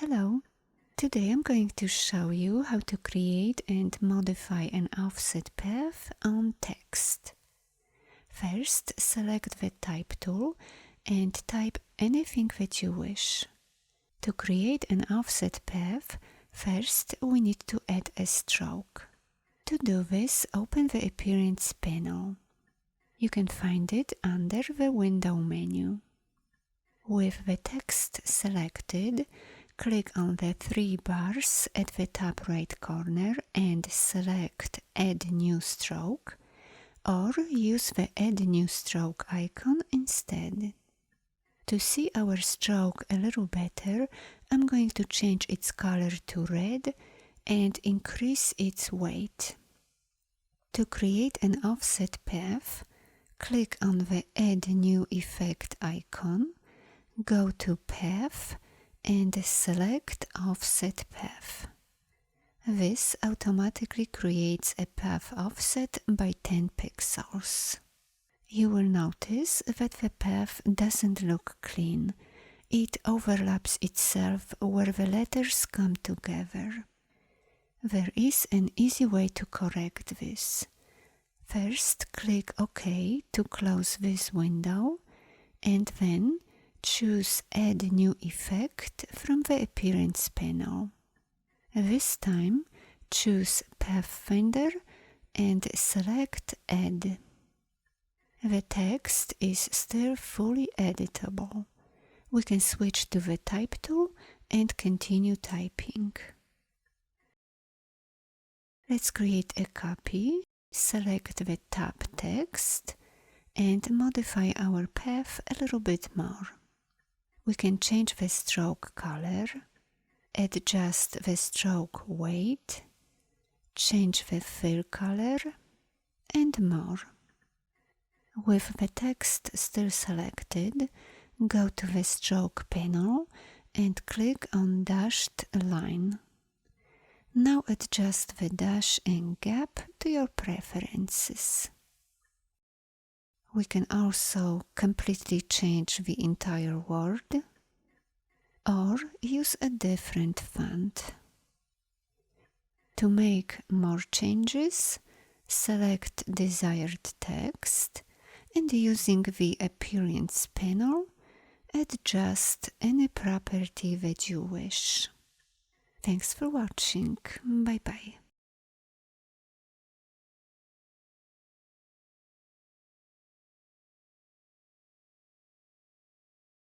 Hello! Today I'm going to show you how to create and modify an offset path on text. First, select the Type tool and type anything that you wish. To create an offset path, first we need to add a stroke. To do this, open the Appearance panel. You can find it under the Window menu. With the text selected, click on the three bars at the top right corner and select Add New Stroke, or use the Add New Stroke icon instead. To see our stroke a little better, I'm going to change its color to red and increase its weight. To create an offset path, click on the Add New Effect icon, go to Path and select Offset Path. This automatically creates a path offset by 10 pixels. You will notice that the path doesn't look clean. It overlaps itself where the letters come together. There is an easy way to correct this. First, click OK to close this window, and then choose Add New Effect from the Appearance panel. This time, choose Pathfinder and select Add. The text is still fully editable. We can switch to the Type tool and continue typing. Let's create a copy. Select the top text and modify our path a little bit more. We can change the stroke color, adjust the stroke weight, change the fill color, and more. With the text still selected, go to the stroke panel and click on Dashed Line. Now adjust the dash and gap to your preferences. We can also completely change the entire word or use a different font. To make more changes, select desired text and using the Appearance panel, adjust any property that you wish. Thanks for watching. Bye bye.